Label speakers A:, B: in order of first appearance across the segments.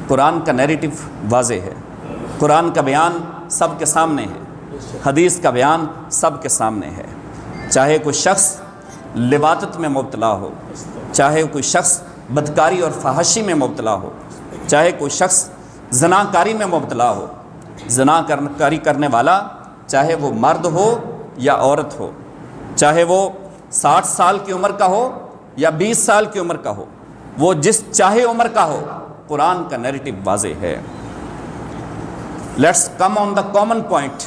A: قرآن کا نیریٹو واضح ہے، قرآن کا بیان سب کے سامنے ہے، حدیث کا بیان سب کے سامنے ہے۔ چاہے کوئی شخص لواطت میں مبتلا ہو، چاہے کوئی شخص بدکاری اور فحاشی میں مبتلا ہو، چاہے کوئی شخص زناکاری میں مبتلا ہو، زناکاری کرنے والا چاہے وہ مرد ہو یا عورت ہو، چاہے وہ 60 سال کی عمر کا ہو یا 20 سال کی عمر کا ہو، وہ جس چاہے عمر کا ہو، قرآن کا نیریٹو واضح ہے۔ Let's come on the common point,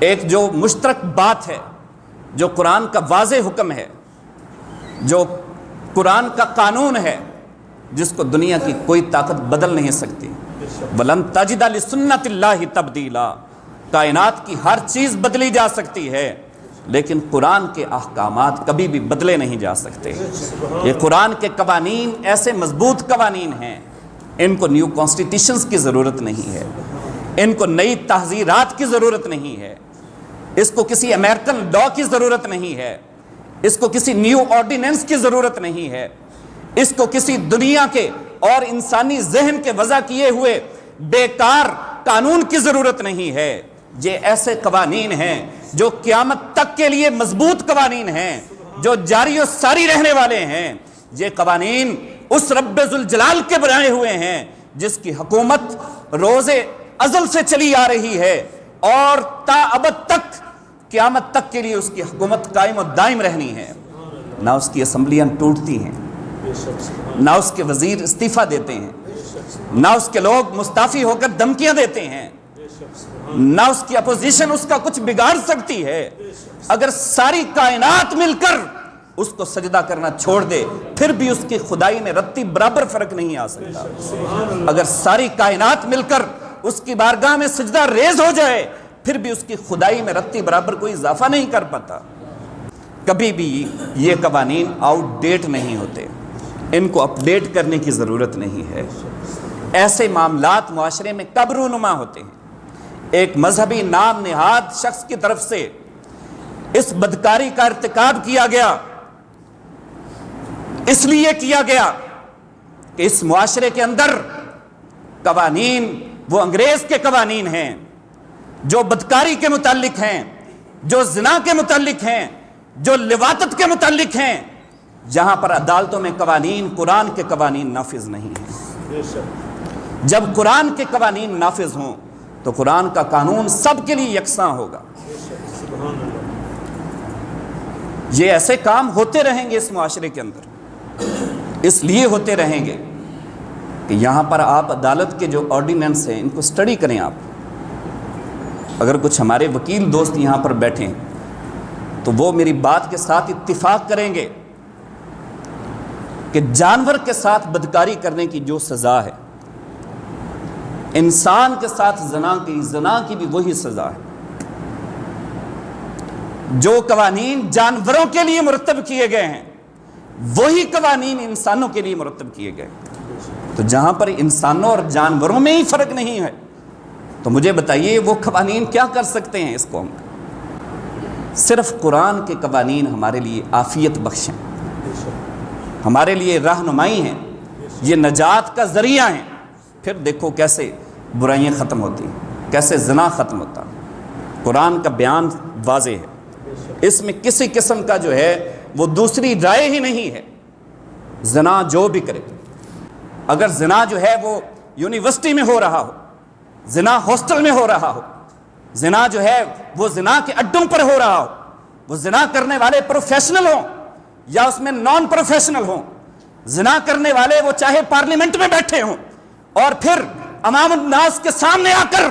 A: ایک جو مشترک بات ہے، جو قرآن کا واضح حکم ہے، جو قرآن کا قانون ہے، جس کو دنیا کی کوئی طاقت بدل نہیں سکتی۔ وَلَن تَجِدَ لِسُنَّتِ اللَّهِ تَبْدِيلًا، کائنات کی ہر چیز بدلی جا سکتی ہے، لیکن قرآن کے احکامات کبھی بھی بدلے نہیں جا سکتے۔ یہ قرآن کے قوانین ایسے مضبوط قوانین ہیں، ان کو نیو کانسٹیٹیوشنز کی ضرورت نہیں ہے، ان کو نئی تحذیرات کی ضرورت نہیں ہے، اس کو کسی امریکن لا کی ضرورت نہیں ہے، اس کو کسی نیو آرڈیننس کی ضرورت نہیں ہے، اس کو کسی دنیا کے اور انسانی ذہن کے وضع کیے ہوئے بیکار قانون کی ضرورت نہیں ہے۔ یہ ایسے قوانین ہیں جو قیامت تک کے لیے مضبوط قوانین ہیں، جو جاری و ساری رہنے والے ہیں۔ یہ قوانین اس رب ذوالجلال کے بنائے ہوئے ہیں جس کی حکومت روز ازل سے چلی آ رہی ہے، اور تا ابد تک قیامت تک کے لیے اس کی حکومت قائم و دائم رہنی ہے۔ نہ اس کی اسمبلیاں ٹوٹتی ہیں، نہ اس کے وزیر استعفیٰ دیتے ہیں، نہ اس کے لوگ مستعفی ہو کر دھمکیاں دیتے ہیں، نہ اس کی اپوزیشن اس کا کچھ بگاڑ سکتی ہے۔ اگر ساری کائنات مل کر اس کو سجدہ کرنا چھوڑ دے، پھر بھی اس کی خدائی میں رتی برابر فرق نہیں آ سکتا۔ اگر ساری کائنات مل کر اس کی بارگاہ میں سجدہ ریز ہو جائے، پھر بھی اس کی خدائی میں رتی برابر کوئی اضافہ نہیں کر پاتا۔ کبھی بھی یہ قوانین آؤٹ ڈیٹ نہیں ہوتے، ان کو اپ ڈیٹ کرنے کی ضرورت نہیں ہے۔ ایسے معاملات معاشرے میں کب رونما ہوتے ہیں؟ ایک مذہبی نام نہاد شخص کی طرف سے اس بدکاری کا ارتکاب کیا گیا، اس لیے کیا گیا کہ اس معاشرے کے اندر قوانین وہ انگریز کے قوانین ہیں، جو بدکاری کے متعلق ہیں، جو زنا کے متعلق ہیں، جو لواطت کے متعلق ہیں، جہاں پر عدالتوں میں قوانین قرآن کے قوانین نافذ نہیں ہیں۔ جب قرآن کے قوانین نافذ ہوں تو قرآن کا قانون سب کے لیے یکساں ہوگا۔ یہ ایسے کام ہوتے رہیں گے اس معاشرے کے اندر، اس لیے ہوتے رہیں گے کہ یہاں پر آپ عدالت کے جو آرڈیننس ہیں ان کو سٹڈی کریں۔ آپ اگر کچھ ہمارے وکیل دوست یہاں پر بیٹھیں تو وہ میری بات کے ساتھ اتفاق کریں گے کہ جانور کے ساتھ بدکاری کرنے کی جو سزا ہے، انسان کے ساتھ زنا کی بھی وہی سزا ہے۔ جو قوانین جانوروں کے لیے مرتب کیے گئے ہیں وہی قوانین انسانوں کے لیے مرتب کیے گئے۔ تو جہاں پر انسانوں اور جانوروں میں ہی فرق نہیں ہے تو مجھے بتائیے وہ قوانین کیا کر سکتے ہیں اس قوم کا؟ صرف قرآن کے قوانین ہمارے لیے عافیت بخش ہیں، ہمارے لیے رہنمائی ہیں، یہ نجات کا ذریعہ ہیں۔ پھر دیکھو کیسے برائیاں ختم ہوتی ہیں، کیسے زنا ختم ہوتا۔ قرآن کا بیان واضح ہے، اس میں کسی قسم کا جو ہے وہ دوسری رائے ہی نہیں ہے۔ زنا جو بھی کرے، اگر زنا جو ہے وہ یونیورسٹی میں ہو رہا ہو، زنا ہاسٹل میں ہو رہا ہو، زنا جو ہے وہ زنا کے اڈوں پر ہو رہا ہو، وہ زنا کرنے والے پروفیشنل ہوں یا اس میں نان پروفیشنل ہوں، زنا کرنے والے وہ چاہے پارلیمنٹ میں بیٹھے ہوں اور پھر امام الناس کے سامنے آ کر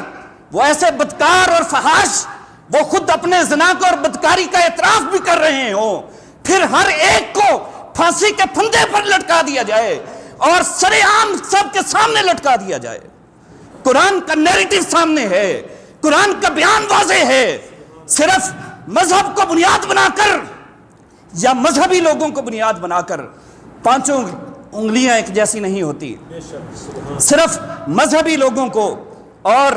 A: وہ ایسے بدکار اور فحاش وہ خود اپنے زنا کو اور بدکاری کا اعتراف بھی کر رہے ہوں، پھر ہر ایک کو پھانسی کے پھندے پر لٹکا دیا جائے اور سر عام سب کے سامنے لٹکا دیا جائے۔ قرآن کا نیریٹو سامنے ہے، قرآن کا بیان واضح ہے۔ صرف مذہب کو بنیاد بنا کر یا مذہبی لوگوں کو بنیاد بنا کر پانچوں انگلیاں ایک جیسی نہیں ہوتی۔ صرف مذہبی لوگوں کو اور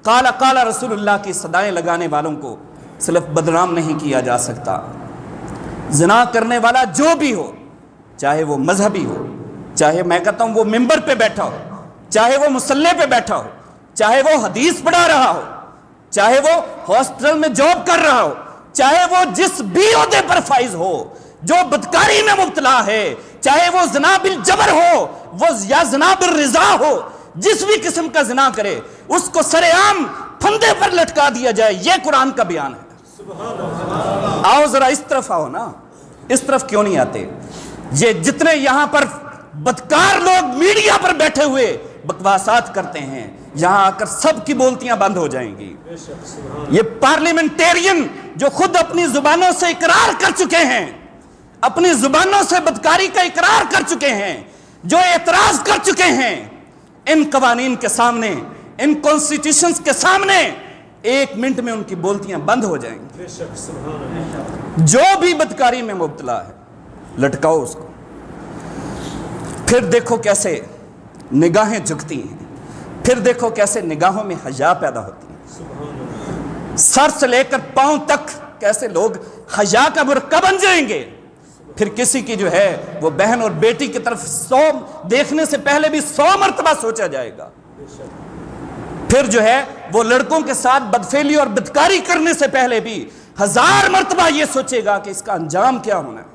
A: قال قال رسول اللہ کی صدائیں لگانے والوں کو صرف بدنام نہیں کیا جا سکتا۔ زنا کرنے والا جو بھی ہو، چاہے وہ مذہبی ہو، چاہے میں کہتا ہوں وہ ممبر پہ بیٹھا ہو، چاہے وہ مسلح پہ بیٹھا ہو، چاہے وہ حدیث پڑھا رہا ہو، چاہے وہ ہاسپٹل میں جاب کر رہا ہو، چاہے وہ جس بھی عہدے پر فائز ہو، جو بدکاری میں مبتلا ہے، چاہے وہ زنا بالجبر ہو وہ یا زنا بالرضا ہو، جس بھی قسم کا زنا کرے اس کو سر عام پھندے پر لٹکا دیا جائے، یہ قرآن کا بیان ہے۔ آؤ ذرا اس طرف آؤ نا، اس طرف کیوں نہیں آتے؟ یہ جتنے یہاں پر بدکار لوگ میڈیا پر بیٹھے ہوئے بکواسات کرتے ہیں، یہاں آ کر سب کی بولتیاں بند ہو جائیں گی۔ یہ پارلیمنٹیرین جو خود اپنی زبانوں سے اقرار کر چکے ہیں، اپنی زبانوں سے بدکاری کا اقرار کر چکے ہیں، جو اعتراض کر چکے ہیں، ان قوانین کے سامنے، ان کانسٹیٹیوشنز کے سامنے ایک منٹ میں ان کی بولتیاں بند ہو جائیں گی۔ جو بھی بدکاری میں مبتلا ہے لٹکاؤ اس کو۔ پھر دیکھو کیسے نگاہیں جھکتی ہیں، پھر دیکھو کیسے نگاہوں میں حیا پیدا ہوتی ہے، سر سے لے کر پاؤں تک کیسے لوگ حیا کا برقع بن جائیں گے۔ پھر کسی کی جو ہے وہ بہن اور بیٹی کی طرف 100 دیکھنے سے پہلے بھی 100 مرتبہ سوچا جائے گا۔ پھر جو ہے وہ لڑکوں کے ساتھ بدفعلی اور بدکاری کرنے سے پہلے بھی 1000 مرتبہ یہ سوچے گا کہ اس کا انجام کیا ہونا ہے۔